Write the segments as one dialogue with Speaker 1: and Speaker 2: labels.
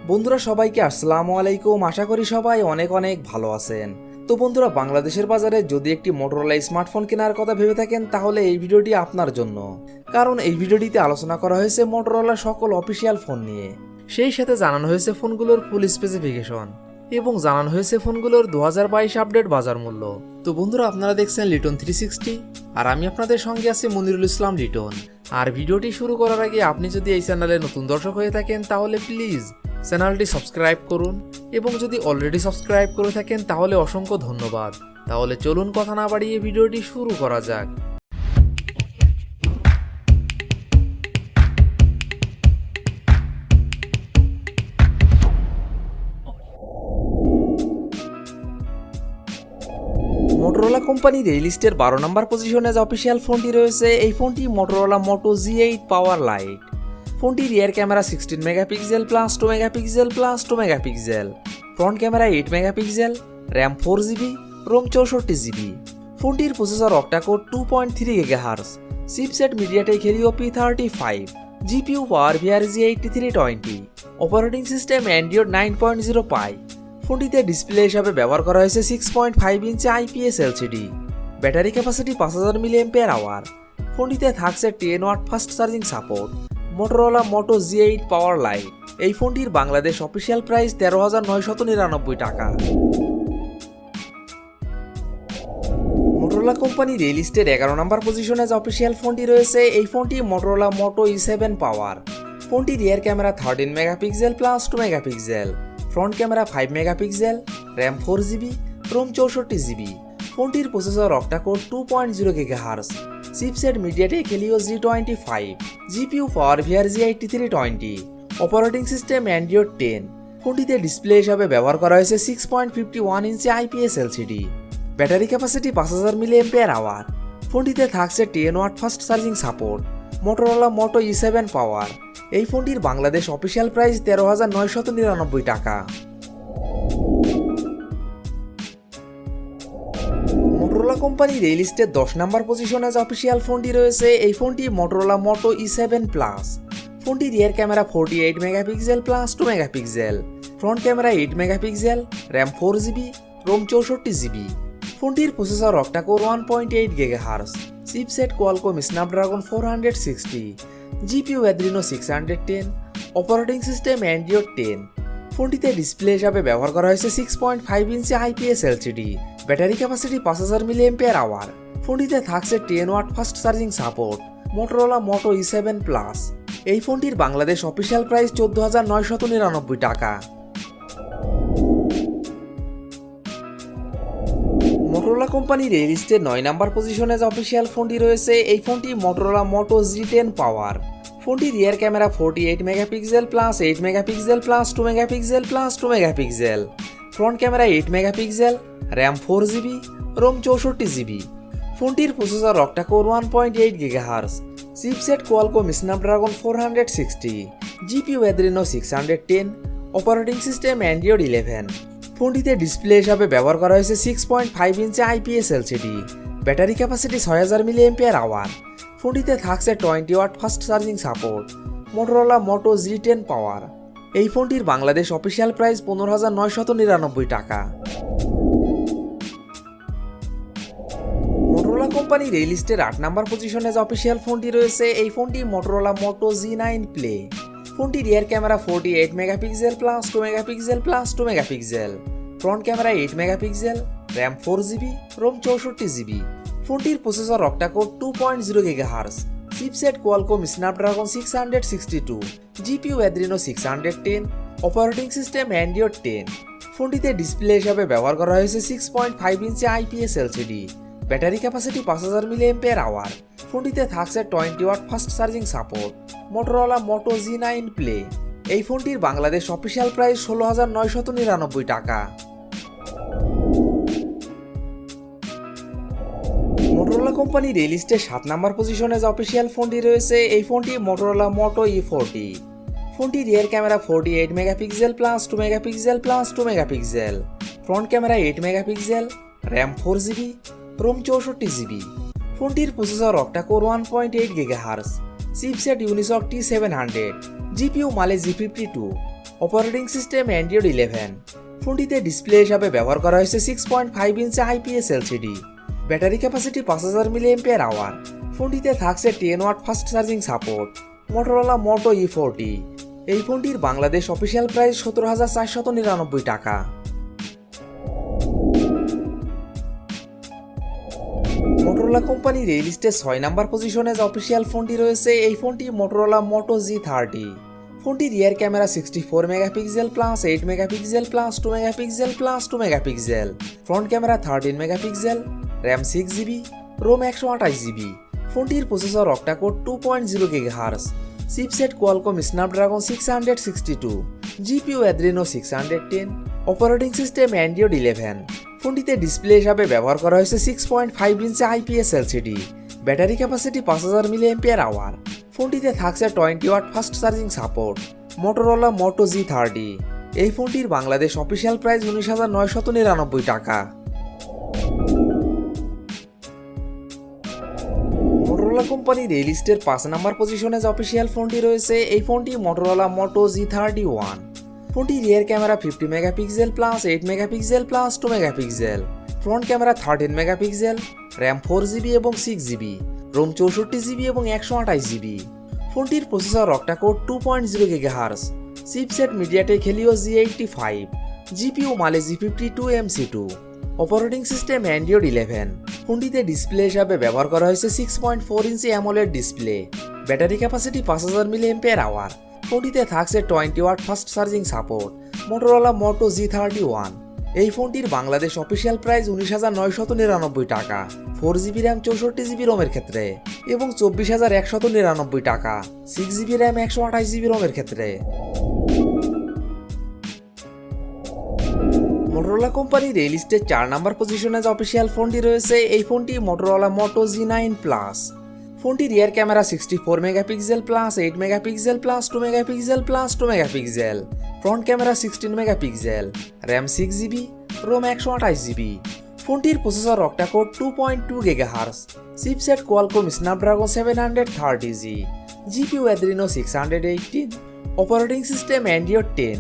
Speaker 1: বন্ধুরা সবাইকে আসসালামু আলাইকুম। আশা করি সবাই অনেক অনেক ভালো আছেন। তো বন্ধুরা, বাংলাদেশের বাজারে যদি একটি মোটরোলা স্মার্টফোন কেনার কথা ভেবে থাকেন তাহলে এই ভিডিওটি আপনার জন্য, কারণ এই ভিডিওটিতে আলোচনা করা হয়েছে মোটরোলা সকল অফিসিয়াল ফোন নিয়ে। সেই সাথে জানানো হয়েছে ফোনগুলোর ফুল স্পেসিফিকেশন এবং জানানো হয়েছে ফোনগুলোর 2022 আপডেট বাজার মূল্য। তো বন্ধুরা, আপনারা দেখছেন লিটন 360 আর আমি আপনাদের সঙ্গে আছি মনিরুল ইসলাম লিটন। আর ভিডিওটি শুরু করার আগে আপনি যদি এই চ্যানেলে নতুন দর্শক হয়ে থাকেন তাহলে প্লিজ চ্যানেলটি সাবস্ক্রাইব করুন, এবং যদি অলরেডি সাবস্ক্রাইব করে থাকেন তাহলে অসংখ্য ধন্যবাদ। তাহলে চলুন কথা না বাড়িয়ে ভিডিওটি শুরু করা যাক। মোটরোলা কোম্পানির এই লিস্টের 12 নম্বর পজিশনে যে অফিসিয়াল ফোনটি রয়েছে, এই ফোনটি Motorola Moto G8 power light. ফোনটির rear camera 16 megapixel plus 2 megapixel plus 2 megapixel, front camera 8 megapixel, RAM 4GB, ROM 64GB। ফোনটির processor octa core 2.3 GHz, chipset MediaTek Helio P35, GPU power VRZ 8320, operating system Android 9.0 pie. ফোনটিতে display হিসাবে ব্যবহার করা হয়েছে 6.5 inch IPS LCD, battery capacity 5000 mAh। ফোনটিতে থাকছে 10 watt fast charging support. Motorola Moto G8 power light এই ফোনটির বাংলাদেশ অফিসিয়াল প্রাইস 13,999 টাকা। মোটরোলা কোম্পানির এই লিস্টের 11 নম্বর পজিশনে যে অফিসিয়াল ফোনটি রয়েছে, এই ফোনটি মোটরোলা মোটো E7 পাওয়ার। ফোনটির rear camera 13 megapixel plus 2 megapixel, front camera 5 megapixel, RAM 4GB, ROM 64GB। ফোনটির processor octa core 2.0 GHz, chipset MediaTek Helio G25, GPU power VRZ 8320, operating system Android 10। ফোনটিতে ডিসপ্লে হিসাবে ব্যবহার করা হয়েছে 6.51 inch IPS LCD, battery capacity 5000 mAh। ফোনটিতে থাকছে 10 watt fast charging support. Motorola Moto E7 power এই ফোনটির বাংলাদেশ অফিসিয়াল প্রাইস 13,999 টাকা। মোটরোলা কোম্পানির এই লিস্টের 10 নম্বর পজিশনে যে অফিসিয়াল ফোনটি রয়েছে, এই ফোনটি মোটরোলা মোটো E7 প্লাস। ফোনটির rear camera 48 megapixel plus 2 megapixel, front camera 8 megapixel, RAM 4GB, ROM 64GB। ফোনটির processor octa-core 1.8 GHz, chipset Qualcomm Snapdragon 460, GPU Adreno 610, operating system Android 10। ফোনটিতে ডিসপ্লে হিসাবে ব্যবহার করা হয়েছে 6.5 inch IPS LCD, battery capacity 5000 mAh। ফোনটিতে থাকছে 10 watt fast charging support. Motorola Moto E7 plus এই ফোনটির বাংলাদেশ অফিসিয়াল প্রাইস 14,999 টাকা। মোটরোলা কোম্পানির এই লিস্টের 9 নম্বর পজিশনে যে অফিসিয়াল ফোনটি রয়েছে, এই ফোনটি মোটরোলা মোটো G10 পাওয়ার। ফোনটির rear camera 48 megapixel plus 8 megapixel plus 2 megapixel plus 2 megapixel, front camera 8 megapixel, RAM 4GB, ROM 64GB। ফোনটির processor octa-core 1.8 GHz, chipset Qualcomm Snapdragon 460, GPU Adreno 610, operating system Android 11। ফোনটিতে display হিসাবে ব্যবহার করা হয়েছে 6.5 inch IPS LCD, battery capacity 6000 mAh। ফোনটিতে থাকছে 20 watt fast charging support. Motorola Moto G10 power এই ফোনটির বাংলাদেশ অফিসিয়াল প্রাইস 15,999 টাকা। মোটরোলা কোম্পানির এই লিস্টের 8 নম্বর পজিশনে যে অফিসিয়াল ফোনটি রয়েছে, এই ফোনটি মোটরোলা মোটো G9 প্লে। ফোনটির rear camera 48 megapixel plus 2 megapixel plus 2 megapixel, front camera 8 megapixel, RAM 4GB, ROM 64GB। ফোনটির processor octa core 2.0 GHz, chipset Qualcomm Snapdragon 662, GPU Adreno 610, operating system Android 10। ফোনটিতে ডিসপ্লে হিসাবে ব্যবহার করা হয়েছে 6.5 inch IPS LCD, battery capacity 5000 mAh। ফোনটিতে থাকছে 20 watt fast charging support. Motorola Moto G9 play এই ফোনটির বাংলাদেশ অফিসিয়াল প্রাইস 16,999 টাকা। মোটরোলা কোম্পানির এই লিস্টে 7 নম্বর পজিশনে যে অফিসিয়াল ফোনটি রয়েছে, এই ফোনটি মোটরোলা মোটো E40। ফোনটির rear camera 48 megapixel plus 2 megapixel plus 2 megapixel, front camera 8 megapixel, RAM 4GB, ROM 64GB। ফোনটির processor octa-core 1.8 GHz, chipset Unisoc T700, GPU Mali G52, operating system Android 11। ফোনটিতে ডিসপ্লে হিসাবে ব্যবহার করা হয়েছে 6.5 inch IPS LCD। Battery capacity 5000 mAh। ফোনটিতে থাকছে 10 watt fast charging support. Motorola Moto E40। এই ফোনটির বাংলাদেশ অফিসিয়াল প্রাইস 17,499 টাকা। মোটরোলা কোম্পানির এই লিস্টে 6 নাম্বার পজিশনে যে অফিসিয়াল ফোনটি রয়েছে এই ফোনটি মোটরোলা মোটো G30। ফোনটির rear camera 64 megapixel plus 8 megapixel plus 2 megapixel plus 2 megapixel, front camera 13 megapixel, RAM 6GB, ROM 128GB। ফোনটির processor octa core 2.0 GHz, chipset Qualcomm Snapdragon 662, GPU Adreno 610, operating system Android 11। ফোনটিতে display হিসাবে ব্যবহার করা হয়েছে 6.5 inch IPS LCD। Battery capacity 5000 mAh। ফোনটিতে থাকছে 20 watt fast charging support. Motorola Moto G30। এই ফোনটির বাংলাদেশ অফিসিয়াল প্রাইস 19,999 টাকা। মোটরোলা কোম্পানির এই লিস্টের 5 নাম্বার পজিশনে যে অফিসিয়াল ফোনটি রয়েছে এই ফোনটি মোটরোলা মোটো G31। ফোনটি rear camera 50 megapixel plus 8 megapixel plus 2 megapixel, front camera 13 megapixel, RAM 4GB এবং 6GB, রোম 64GB এবং 128GB। ফোনটির processor octa core 2.0 GHz, chipset MediaTek Helio G85, GPU Mali G52 MC2, operating system Android 11। ফোনটিতে display হিসাবে ব্যবহার করা হয়েছে 6.4 inch AMOLED display. Battery capacity 5000 mAh। ফোনটিতে থাকছে 20 watt fast charging support. Motorola Moto G31। এই ফোনটির বাংলাদেশ অফিসিয়াল প্রাইস 19,999 টাকা 4GB র্যাম 64GB রোমের ক্ষেত্রে এবং 24,199 টাকা 6GB র্যাম 128GB রোমের ক্ষেত্রে। মোটরোলা কোম্পানির এই লিস্টের 4 নাম্বার পজিশনে যে অফিসিয়াল ফোনটি রয়েছে এই ফোনটি মোটরোলা মোটো G9 প্লাস। ফোনটি rear camera 64 megapixel plus 8 megapixel plus 2 megapixel plus 2 megapixel, front camera 16 megapixel, RAM 6GB, ROM 128GB। ফোনটির processor octa core 2.2 GHz, chipset Qualcomm Snapdragon 730G, GPU Adreno 618, operating system Android 10।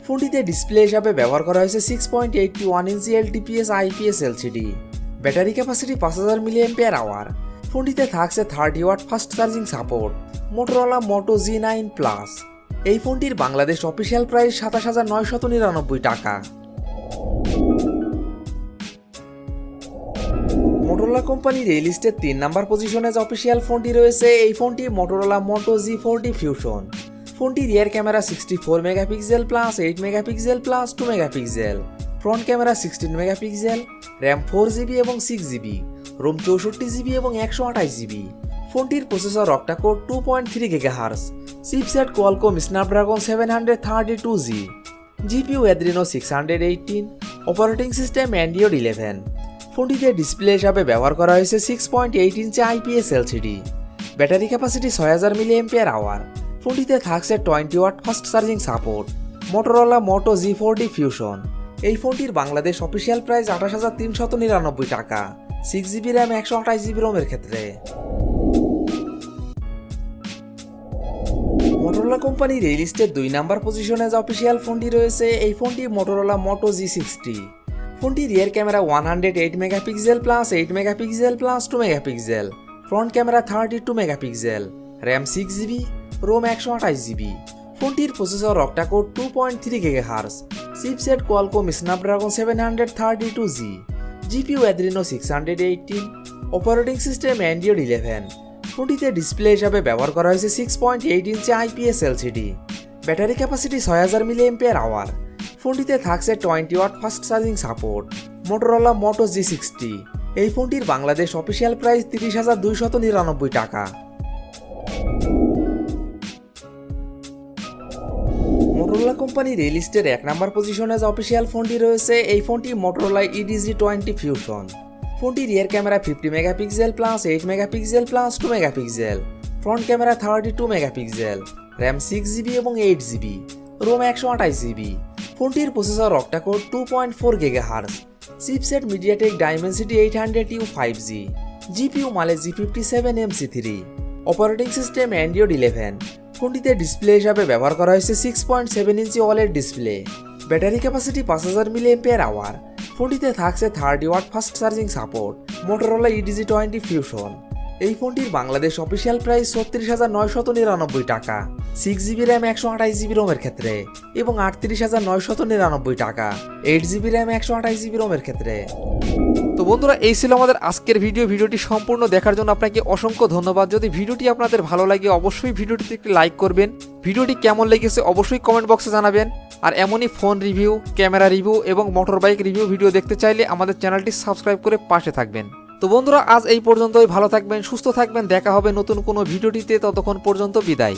Speaker 1: ফোনটিতে display হিসাবে ব্যবহার করা হয়েছে 6.81 inch LTPS IPS LCD। Battery capacity 5000 mAh। ফোনটিতে থাকছে 30 watt fast charging support. Motorola Moto G9 plus. এই ফোনটির বাংলাদেশ অফিসিয়াল প্রাইস 27,999 টাকা। মোটরোলা কোম্পানির এই লিস্টের 3 নাম্বার পজিশনে যে অফিসিয়াল ফোনটি রয়েছে এই ফোনটি মোটরোলা মোটো G40 ফিউশন। ফোনটি rear camera 64 megapixel plus 8 megapixel plus 2 megapixel, front camera 16 megapixel, RAM 4GB এবং 6GB, রোম 64GB এবং 128GB। ফোনটির processor octa core 2.3 GHz, chipset Qualcomm Snapdragon 732G, GPU Adreno 618, operating system Android 11। ফোনটিতে display হিসাবে ব্যবহার করা হয়েছে 6.8 inch IPS LCD। Battery capacity 6000 mAh। ফোনটিতে থাকছে 20 watt fast charging support. Motorola Moto G40 fusion. এই ফোনটির বাংলাদেশ অফিসিয়াল প্রাইস 28,399 টাকা 6GB র্যাম 128GB রোমের ক্ষেত্রে। মোটরোলা কোম্পানির এই লিস্টের 2 নাম্বার পজিশনে যে অফিসিয়াল ফোনটি রয়েছে এই ফোনটি মোটরোলা মোটো G60। ফোনটি rear camera 108 megapixel plus 8 megapixel plus 2 megapixel, front camera 32 megapixel, RAM 6GB, ROM 128GB। ফোনটির processor octa core 2.3 GHz, chipset Qualcomm Snapdragon 732G, GPU Adreno 618, operating system Android 11। ফোনটিতে display হিসাবে ব্যবহার করা হয়েছে 6.8 inch IPS LCD। Battery capacity 6000 mAh। ফোনটিতে থাকছে 20 watt fast charging support. Motorola Moto G60। এই ফোনটির বাংলাদেশ অফিসিয়াল প্রাইস 30,299 টাকা। মোটরোলা কোম্পানির এই লিস্টের 1 নাম্বার পজিশনে যে অফিসিয়াল ফোনটি রয়েছে এই ফোনটি মোটরোলা EDG20 ফিউশন। ফোনটি rear camera 50 megapixel plus 8 megapixel plus 2 megapixel, front camera 32 megapixel, RAM 6GB এবং 8GB, রোম 128GB। ফোনটির processor octa core 2.4 GHz, chipset MediaTek Dimensity 800U 5G, GPU Mali G57 MC3, operating system Android 11। ফোনটিতে display হিসাবে ব্যবহার করা হয়েছে 6.7 inch OLED display. Battery capacity 5000 mAh। ফোনটিতে থাকছে 30 watt fast charging support, Motorola EDG20 fusion. এই ফোনটির বাংলাদেশ অফিসিয়াল প্রাইস ৩৬,৯৯৯ টাকা 6GB র্যাম 128GB রোমের ক্ষেত্রে এবং ৩৮,৯৯৯ টাকা 8GB র্যাম 128GB রোমের ক্ষেত্রে। তো বন্ধুরা, এই ছিল আমাদের আজকের ভিডিওটি সম্পূর্ণ দেখার জন্য আপনাকে অসংখ্য ধন্যবাদ। যদি ভিডিওটি আপনাদের ভালো লাগে অবশ্যই ভিডিওটিতে একটি লাইক করবেন। ভিডিওটি কেমন লেগেছে অবশ্যই কমেন্ট বক্সে জানাবেন। আর এমনই ফোন রিভিউ, ক্যামেরা রিভিউ এবং মোটর বাইক রিভিউ ভিডিও দেখতে চাইলে আমাদের চ্যানেলটি সাবস্ক্রাইব করে পাশে থাকবেন। তো বন্ধুরা, আজ এই পর্যন্তই। ভালো থাকবেন, সুস্থ থাকবেন। দেখা হবে নতুন কোনো ভিডিওটিতে। ততক্ষণ পর্যন্ত বিদায়।